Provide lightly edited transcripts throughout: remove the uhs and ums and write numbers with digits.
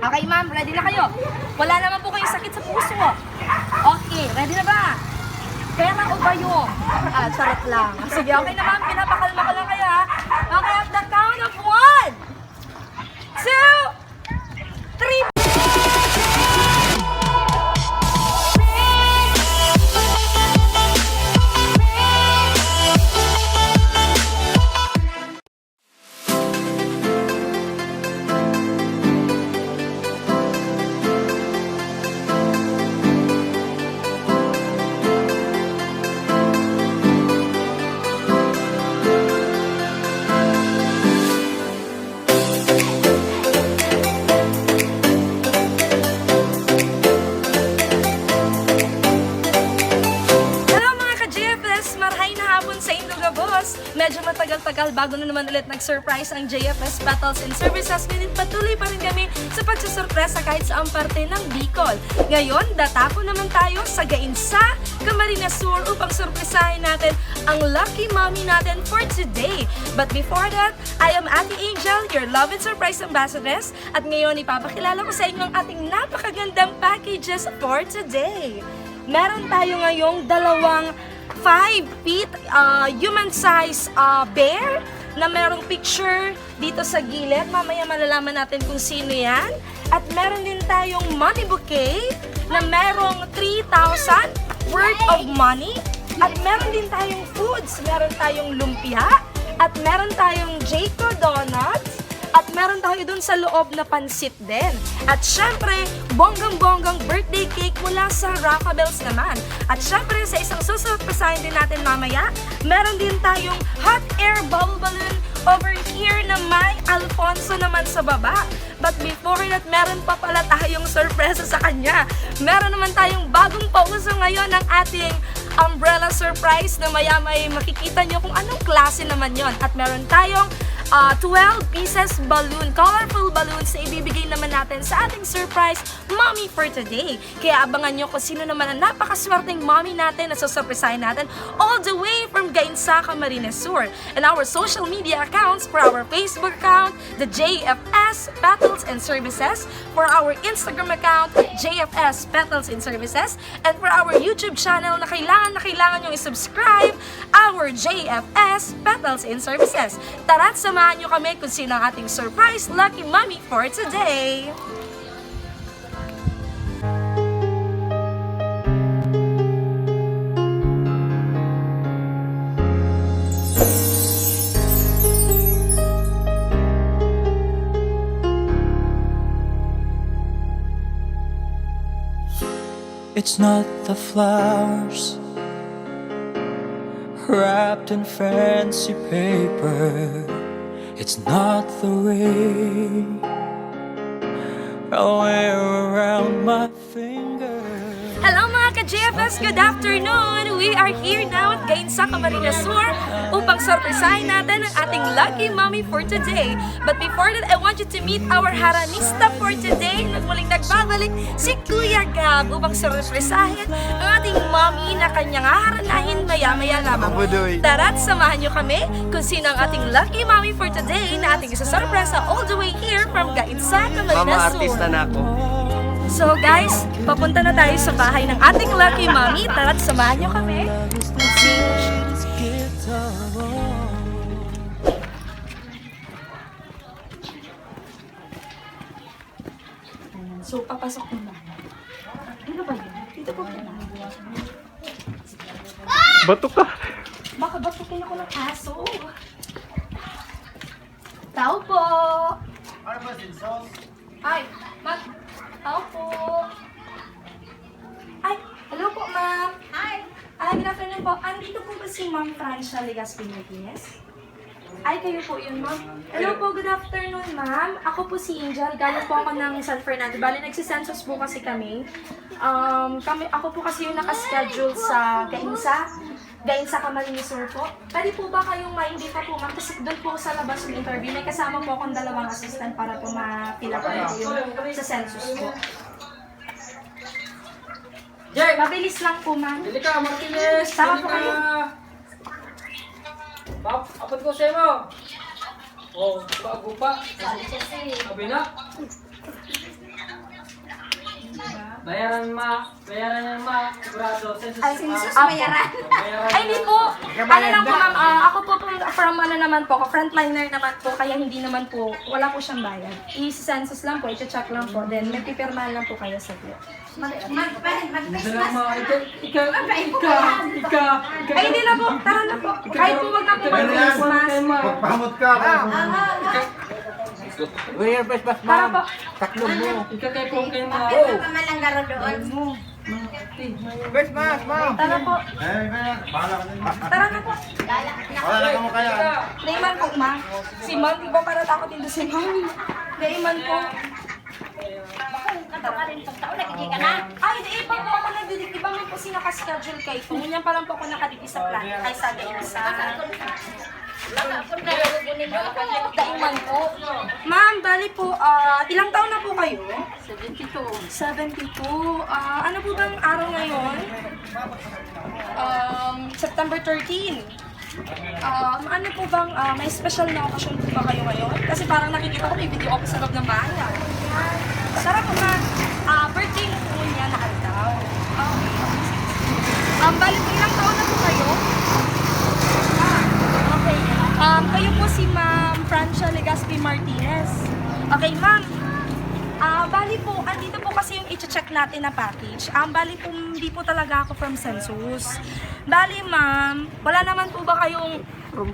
Okay, ma'am, ready na kayo? Wala naman po kayong sakit sa puso. Okay, ready na ba? Pera o bayong? Charot lang. Sige, okay na ma'am, pinapakalma ko lang kayo ha. Okay, at the count of 1, 2, 3. Medyo matagal-tagal bago na naman ulit nag-surprise ang JFS Petals and Services, ngunit patuloy pa rin kami sa pagsusurpresa kahit sa parte ng Bicol. Ngayon, datako naman tayo sa Gainsa, Camarines Sur upang surpresahin natin ang lucky mommy natin for today. But before that, I am Ate Angel, your love and surprise ambassadress, at ngayon ipapakilala ko sa inyo ang ating napakagandang packages for today. Meron tayo ngayong dalawang 5 feet human size bear na merong picture dito sa gilid. Mamaya malalaman natin kung sino yan. At meron din tayong money bouquet na merong 3,000 worth of money. At meron din tayong foods. Meron tayong lumpia. At meron tayong Jayco Donuts. At meron tayo dun sa loob na pansit din. At syempre, bonggang-bonggang birthday cake mula sa Rockabells naman. At syempre, sa isang susurpresahin din natin mamaya, meron din tayong hot air bubble balloon over here na may Alfonso naman sa baba. But before that, meron pa pala tayong sorpresa sa kanya. Meron naman tayong bagong pauso ngayon ng ating umbrella surprise na maya may makikita nyo kung anong klase naman yon. At meron tayong 12 pieces balloon, colorful balloons na ibibigay naman natin sa ating surprise mommy for today. Kaya abangan nyo kung sino naman ang napakaswerteng mommy natin na susurpresahin natin all the way from Gainsa, Camarines Sur. And our social media accounts for our Facebook account, the JFS Petals and Services, for our Instagram account, JFS Petals and Services, and for our YouTube channel na kailangan nyo i-subscribe, our JFS Petals and Services. Tara't samahan nyo kami kung sino ang ating surprise lucky mommy for today. It's not the flowers wrapped in fancy paper. It's not the ring I wear around my finger. Hello mga ka-JFS, good afternoon! We are here now at Gainsa, Camarines Sur upang surpresahin natin ang ating lucky mommy for today. But before that, I want you to meet our haranista for today. Muling nagbabalik si Kuya Gab upang surpresahin ang ating mommy na kanyang haharanahin maya-maya lamang. Tara't samahan nyo kami kung sino ang ating lucky mommy for today na ating isasurpresa all the way here from Gainsa, Camarines Sur. Mama, artista na ako. So guys, papunta na tayo sa bahay ng ating lucky mommy. Tara't samahan nyo kami. So, papasok na. Ano ba yun? Dito po ka na. Bato ka. Baka batukin ako ng aso. Tao po! Ay, ma'am. Tao po! Ay, hello po, ma'am. Hi! Good afternoon po. Andito po ba si Ma'am Francia Legaspi Martinez? Ay, kayo po yun, ma'am. Hello po, good afternoon, ma'am. Ako po si Angel. Galing po ako ng San Fernando. Bali, nagsisensus po kasi kami. Ako po kasi yung nakaschedule sa Gainsa, Camarines Sur po. Pwede po ba kayong ma-invita po, ma'am? Kasi doon po sa labas ng interview, may kasama po akong dalawang assistant para po ma-fill up po yung sa census po. Jay! Mabilis lang po, ma'am. Dili ka, Martinez! Tama Dili po ka! kayo. Apat ko sa'yo mo! Oh, bago pa. Sabi na. Bayaran yan ma. Sigurado. Census bayaran. Ay, hindi po. Ano lang po, ma'am. Ako po from ano naman po, frontliner naman po, kaya hindi naman po, wala po siyang bayad. I-census lang po, i-check lang po, then may pipirmahan lang po kayo sa bill. Mag-Christmas. Ika. Ay, hindi na po. Tara na po. Kahit po wag na po mag-Christmas. Magpahamot ka. Merry Christmas, Tara po. ma'am. Taklog mo. Ika kay po kay ma. Ito ka malanggaro doon. Christmas, ma'am. Tara po. Bahala ka din. Tara na po. Bahala ka mo kaya. Naiman po, ma. Si ma'am, di ba para takot dito si ma'am? Naiman po. Kato ka rin itong taon, nagiging ka na. Ay, di iba po ako nagdidig. Iba man po sinaka-schedule kay ito. Ngunyan pa lang po ako nakadigi sa plan. Ay, sa Daiman po. Ma'am, bali po, ilang taon na po kayo? 72. Ano po bang araw ngayon? September 13. Ano po bang, may special na okasyon po ba kayo ngayon? Kasi parang nakikita ko may video ako sa loob ng bahay. Sarap po na, birthday po niya na daw. Bali po, ilang taon na po kayo? Okay. Kayo po si Ma'am Francia Legaspi Martinez. Okay, ma'am. Bali po, andito po kasi yung i-check natin na package. Bali po, hindi po talaga ako from Census. Bali, ma'am, wala naman po ba kayong,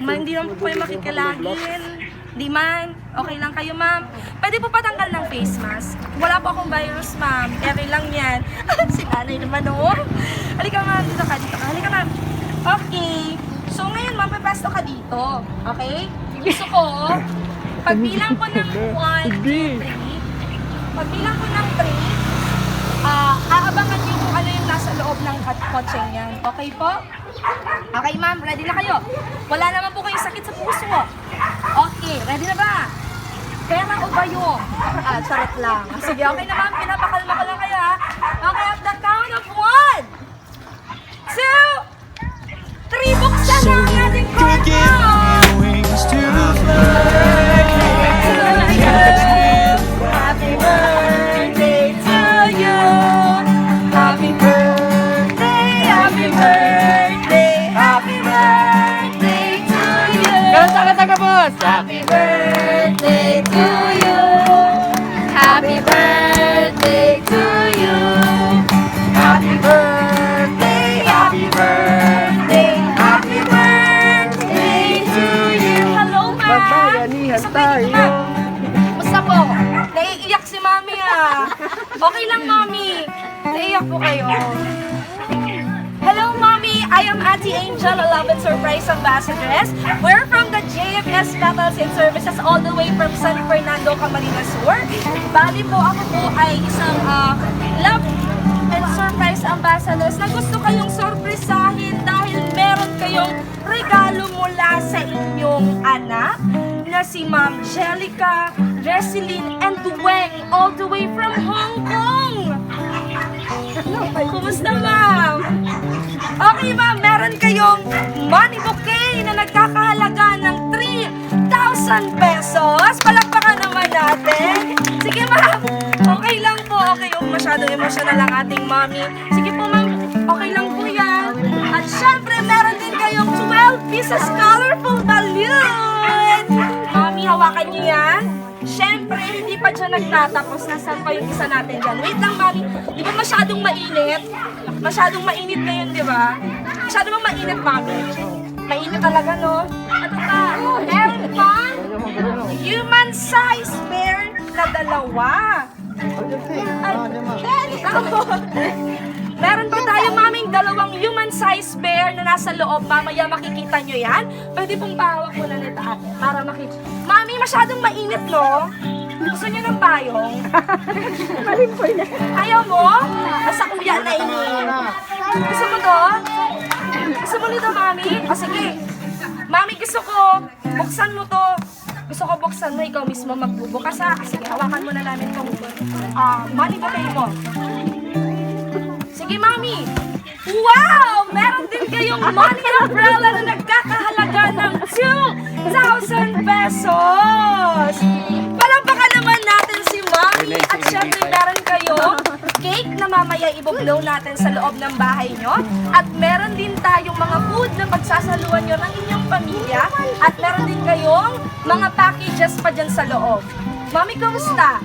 hindi naman po kayo makikilagin? Di man? Okay lang kayo, ma'am? Pwede po patanggal ng face mask. Wala po akong virus, ma'am. Ere lang yan. Si nanay naman, oh. Halika, ma'am. Dito ka. Halika, ma'am. Okay. So, ngayon, ma'am, pepesto ka dito. Okay? Gusto ko, pagbilang ko ng 1, 2, 3, pagbilang ko ng 3, aabangan niyo kung ano yung nasa loob ng kotse niyan. Okay po? Okay, ma'am. Ready na kayo? Wala naman po kayong sakit sa puso. Okay. Ready na ba? Pera o bayong? Charot lang. Sige, okay na, ma'am. Pinapakalma ko lang kayo, ha? Okay, at the count of 1, 2, 3, buksan na ang ating Could give kwarto! me wings to fly. Happy birthday to you. Happy birthday, happy birthday, happy birthday to you. Kanta, boss! Happy birthday to you. Happy birthday to you. Happy birthday, happy birthday, happy birthday to you. Hello, ma'am. Magbayanihan tayo. Musta po? Naiiyak si mami, ah. Okay lang, mami. Naiiyak po kayo. Hello, mommy. I am Auntie Angel, a love and surprise ambassadress. We're from the JFS Metals and Services all the way from San Fernando, Camarines Sur. Bali po, ako po ay isang love and surprise ambassadors na gusto kayong sorpresahin dahil meron kayong regalo mula sa inyong anak na si Ma'am Jellica, Resilin, and Weng all the way from Hong Kong. Kumusta, ma'am? Okay, ma'am, meron kayong money bouquet na nagkakahalaga ng 3,000 pesos. Palakpakan naman natin. Sige, ma'am. Okay lang po. Okay, masyado emotional ang ating mommy. Sige po, ma'am. Okay lang po yan. At syempre, meron din kayong 12 pieces colorful balloon. Mommy, hawakan niyo yan. Siyempre, hindi pa dyan nagtatapos. Nasaan pa yung isa natin dyan? Wait lang, mami. Di ba masyadong mainit? Masyadong mainit ngayon, di ba? Masyado bang mainit, mami? Mainit talaga, no? Ano pa? Meron pa? Human size bear na dalawa. Meron pa tayo, maming, dalawang human size bear na nasa loob. Mamaya makikita nyo yan. Pwede pong pahawak mo na nito ate para makita. Mami, masyadong mainit, no? Gusto nyo ng payong? Ayaw mo? Basta kuya na ini. Gusto mo to? Gusto mo nito, mami? O sige. Mami, gusto ko. Buksan mo to. Gusto ko buksan mo. Ikaw mismo magbubukas, ha? Sige, hawakan mo na namin itong money bouquet mo. Sige, mami. Wow! Meron din kayong money umbrella na nagkakahalaga ng 2,000 pesos. Palakpakan naman natin si Mommy, at syempre meron kayong cake na mamaya ibublow natin sa loob ng bahay nyo. At meron din tayong mga food na pagsasaluan nyo ng inyong pamilya. At meron din kayong mga packages pa dyan sa loob. Mommy, kamusta?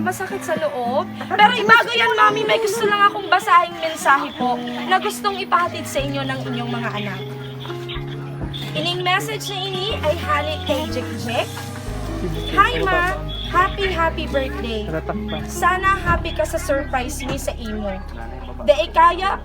Masakit sa loob. Pero bago yan, Mommy, may gusto lang akong basahing mensahe po na gustong ipahatid sa inyo ng inyong mga anak. Ining message na ini ay halik kay Jek. Hi, Ma! Happy birthday! Sana happy ka sa surprise ni sa imo. Dai kaya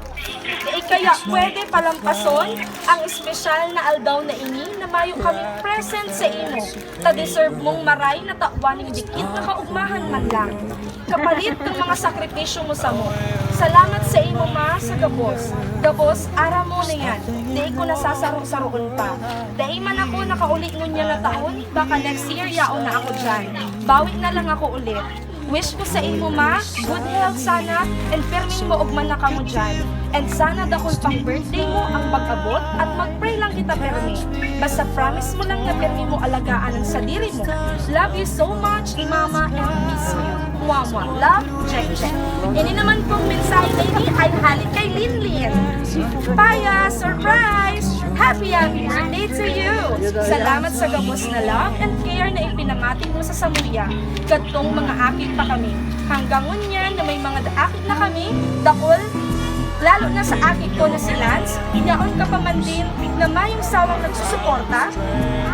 pwede palampason ang espesyal na aldaw na ini na mayo kami present sa imo. Ta-deserve mong maray na takwaning dikit na kaugmahan man lang. Kapalit ng mga sakripisyo mo sa mo. Salamat sa imo, Ma, sa gabos. Gabos, ara mo na yan. Dai ko nasasaro-saroon pa. Dai man ako nakaulit ngunya na taon, baka next year yaon na ako dyan. Bawi na lang ako ulit. Wish ko sa imo, Ma, good health sana, and perming mo ugman na ka mo dyan. And sana dakol pang birthday mo ang pag-abot at mag-pray lang kita permi. Basta promise mo lang na permi mo alagaan ang sadiri mo. Love you so much, Mama, and miss you. Mwah-mwah. Love, Check. Ini naman pong mensahe na ini ay halik kay Linlin. Paya, surprise! Happy birthday to you! Salamat sa gabos na love and care na ipinangatin mo sa Samuya. Katong mga akit pa kami. Hanggang ngunyan na may mga akit na kami, dakol, lalo na sa akit ko na si Lance, yaon ka pa man din na mayong sawang nagsusuporta,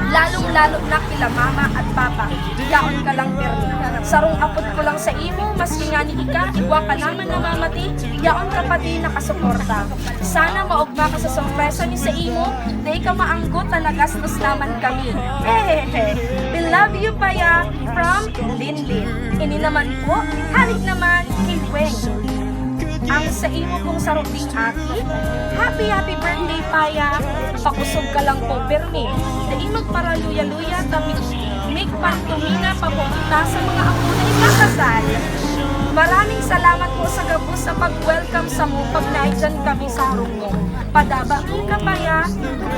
lalong-lalo na kila Mama at Papa, yaon ka lang permi. Sarong apot ko lang sa imo, maski nga ni ika, igwa ka naman na mamati, yaon ka pa din nakasuporta. Sana maugma ka sa sorpresa ni sa imo, na ikaw maanggot na nagastos naman kami. We love you, Paya, from Linlin. Ini naman po, halik naman kay Weng. Ang sa imo kong saruping aki, happy birthday, Paya. Pakusog ka lang po, permi. Dahil magparaluya-luya, make pantumina papunta sa mga apo na ikakasal. Maraming salamat po sa gabos sa pag-welcome sa mo pag naidyan kami sa harong mo. Padaba ka, Paya.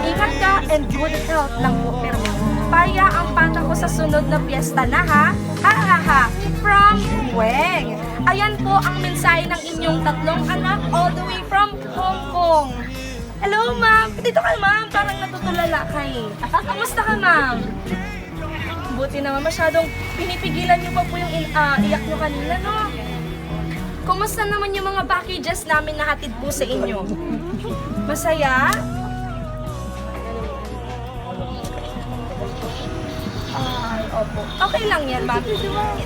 Ingat ka and good health lang po, permi. Paya, ang pata ko sa sunod na piyesta na, ha? Ha. From Weng. Ayan po ang mensahe ng inyong tatlong anak all the way from Hong Kong. Hello, Ma'am. Dito ka, Ma'am. Parang natutulala ka eh. Kamusta ka, Ma'am? Buti naman masyadong pinipigilan niyo pa po yung iyak niyo kanina, no? Kumusta naman yung mga packages namin na hatid po sa inyo? Masaya? Opo. Okay lang yan, Ma'am.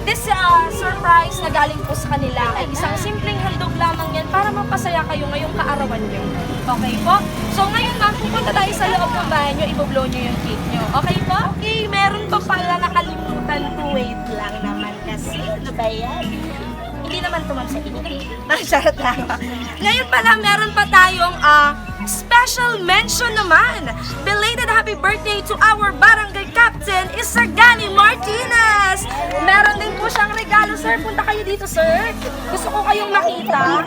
This surprise na galing po sa kanila ay isang simpleng handog lamang yan para mapasaya kayo ngayong kaarawan nyo. Okay po? So ngayon, Ma'am, pupunta tayo sa loob ng bahay nyo, ibublow nyo yung cake nyo. Okay po? Okay, meron pa pala nakalimutan ko. Wait lang naman kasi. Ano ba yan? Hindi naman tumam sa inyo. Charot lang. Ngayon pala, meron pa tayong special mention naman. Belated happy birthday to our barangay captain, Isagani Martinez. Meron din po siyang regalo, sir. Punta kayo dito, sir. Gusto ko kayong makita.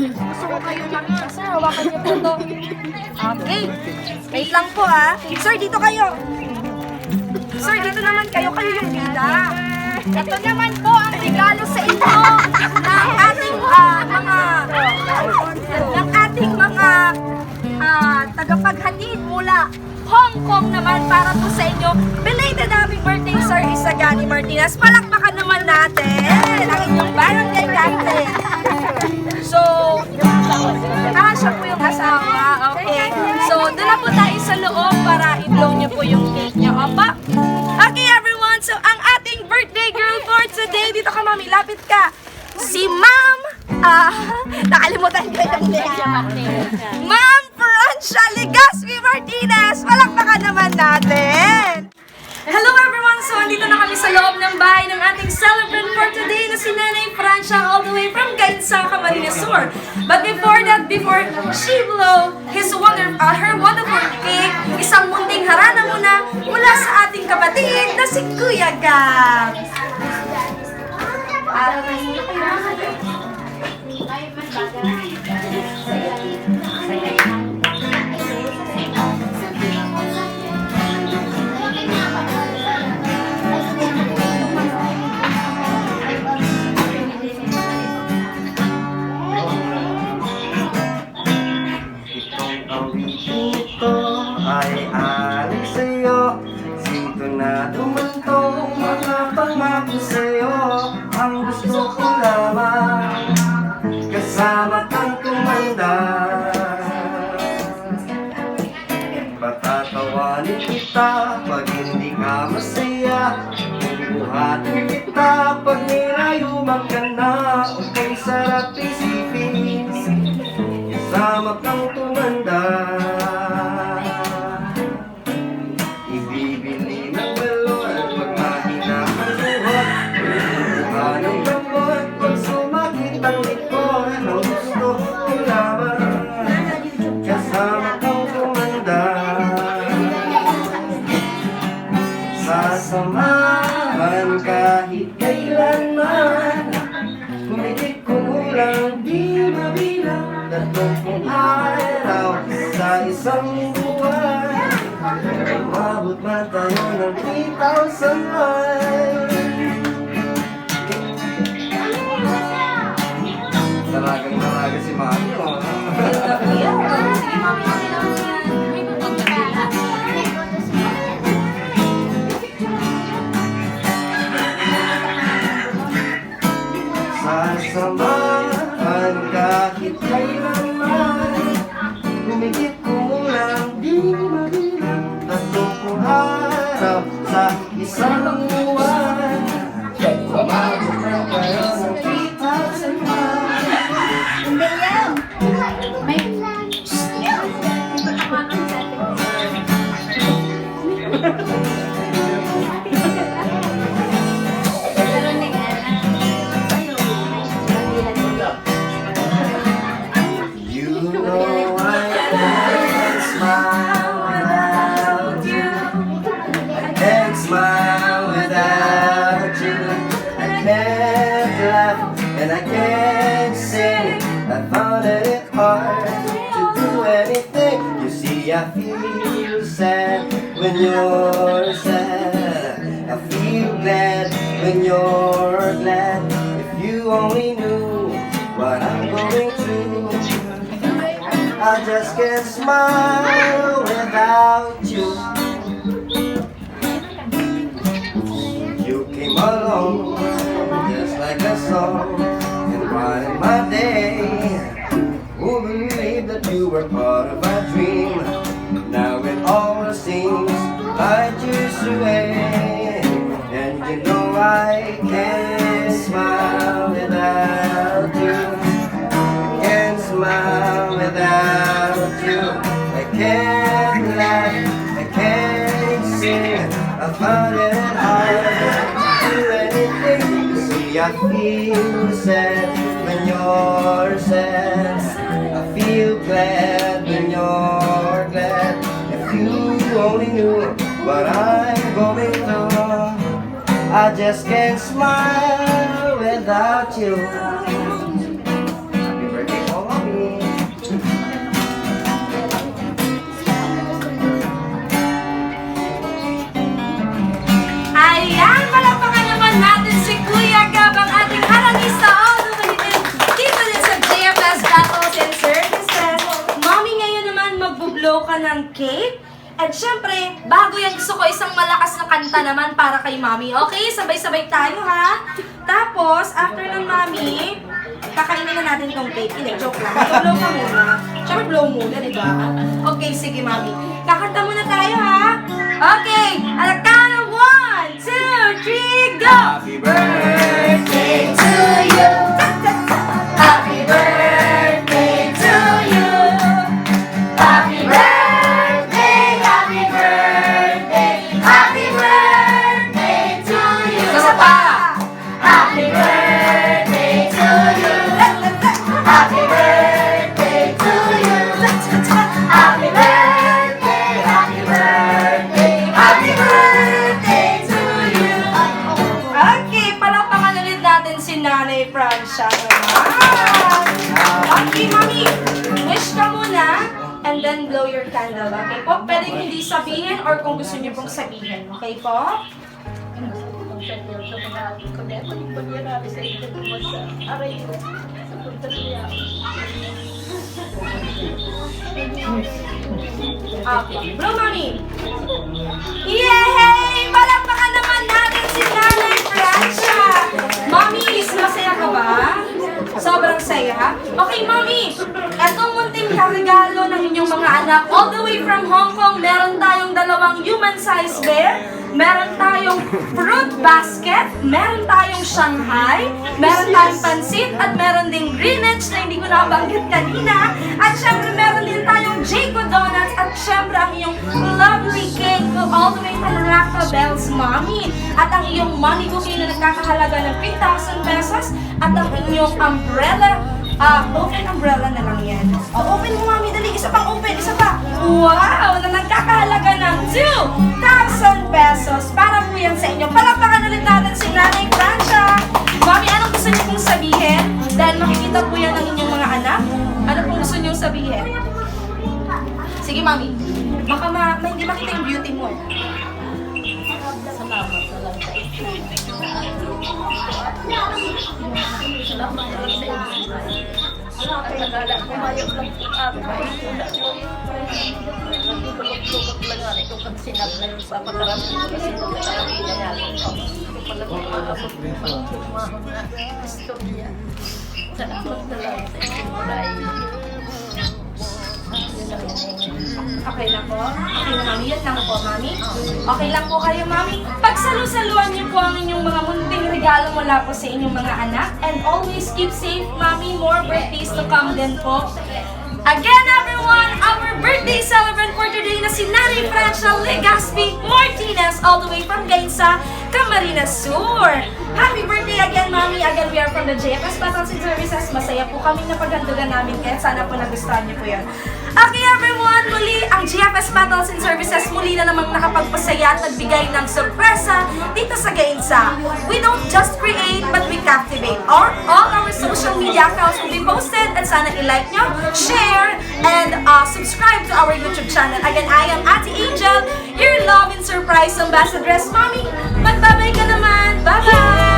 Gusto ko kayong makita, sir. Hawakan niyo po to. Okay. Wait lang po, ha. Sir, dito kayo. Sir, dito naman kayo. Kayo yung bida. Ito naman po ang regalo sa inyo ng ating mga tagapaghatid mula Hong Kong naman para po sa inyo. Belated happy birthday, Sir Isagani Martinez. Palakpakan naman natin ang inyong barangay captain. So, siya po yung asawa. Okay. So, doon na po tayo sa loob para i-blow niyo po yung cake niyo. Opa? Okay, everyone. So, ang ating birthday girl for today, dito ka, Mami, lapit ka. Si Ma'am, nakalimutan ko yung name. Ma'am Francia Legaspi Martinez. Palakpakan naman natin. Hello everyone! So, andito na kami sa loob ng bahay ng ating celebrant for today na si Nanay Francia all the way from Gainsa, Camarines Sur. But before she blow her wonderful cake, isang munting harana muna mula sa ating kapatid na si Kuya Gab. ko na dumantong makapangako sa'yo. Ang gusto ko lamang kasama kang tumanda. Patatawanin kita pag hindi ka masaya. Buhatin kita pag nilayuman ka na. Ang sarap isipin, kasama kang tumanda. Ibibili ng balon pag mahina ang buhat. Buha ng gamot pag sumakit ang likod. Ang gusto ko lamang kasama kang tumanda. Sasamahan kahit kailanman. Kumikit kumulang di mabilang. 30 araw sa isang buwan. Umabot man tayo ng 3,000 Talagang talaga si Mami, oh. Sige, mami, okay lang yan. Sasamahan kahit kailanman. Humigit kumulang di mabilang. 30 araw sa isang buwan. Umabot na tayo ng 3,000 Hindi yan. May... You know I can't smile without you. I can't smile without you. I can't laugh and I can't sing. I found it hard to do anything. You see, I feel sad when you're sad. I feel glad when you're glad. If you only knew what I'm going through. I just can't smile without you. You came along just like a song and brightened my day. Who believed that you were part of my dream? Now it all seems like years away. And you know I can't smile without you. Can't smile without you. I can't laugh, I can't sing. I found it hard to do anything. You see, I feel sad when you're sad. I feel glad when you're glad. If you only knew what I'm going through. I just can't smile without you. Happy birthday, oh, Mommy. Ayan, palapakan naman natin si Kuya Gab, ang ating harangista all the way din dito din sa JFS Battles and Services. Mami, ngayon naman magbo-blow ka ng cake. At syempre, bago yan, gusto ko isang malakas na kanta naman para kay Mami. Okay, sabay-sabay tayo ha. Tapos, after ng Mami, kakainin na natin tong cake. Hindi, joke lang. Blow ka muna. Syempre, blow muna, di ba? Okay, sige Mami. Kakanta muna tayo ha. Okay, at the count of 1, 2, 3, go! Happy birthday to you. Happy birthday to you. Happy birthday, happy birthday, happy birthday to you. Isa pa. Happy birthday to you. Happy birthday to you. Happy birthday, happy birthday, happy birthday to you. Okay, palakpakan ulit natin si Nanay Francia naman. Okay, Mami, wish ka muna and then blow your candle. Okay po? Pwedeng hindi sabihin or kung gusto niyo pong sabihin. Okay po? Okay, blow Mami. Yay! tayong human size bear, meron tayong fruit basket, meron tayong Shanghai, meron tayong pansit, at meron ding Greenwich na hindi ko nabanggit kanina. At syempre meron din tayong Jayco Donuts, at syempre ang iyong lovely cake all the way from Rafa Bell's Mommy. At ang iyong money bouquet na nagkakahalaga ng 3,000 pesos, at ang inyong umbrella, open umbrella na lang yan. Open mo, Mami, dali. Isa pang open, isa pa. Wow! Na nagkakahalaga ng 2,000 pesos. Para po yan sa inyo. Palakpakan ulit natin si Nanay Francia. Mami, anong gusto niyo pong sabihin? Dahil makikita po yan ng inyong mga anak. Ano pong gusto niyo sabihin? Sige, Mami. Baka hindi makita yung beauty mo. Okay lang po? Okay na, Mami. Yan lang po, Mami. Okay lang po kayo, Mami. Pagsalu-saluan niyo po ang inyong mga munting regalo mula po sa inyong mga anak. And always keep safe, Mami. More birthdays to come din po. Again, everyone, our birthday celebrant for today na si Nanay Francia Legaspi Martinez, all the way from Gainsa, Camarines Sur. Happy birthday again, Mami. Again, we are from the JFS Battles and Services. Masaya po kami na paghandugan namin, kaya sana po nagustuhan niyo po yan. Okay, everyone, muli ang GFS Battles and Services muli na namang nakapagpasaya at nagbigay ng sorpresa dito sa Gainsa. We don't just create, but we captivate. All our social media accounts will be posted, at sana i-like nyo, share, and subscribe to our YouTube channel. Again, I am Ate Angel, your love and surprise ambassadress, Mommy. Magbabay ka naman. Bye-bye!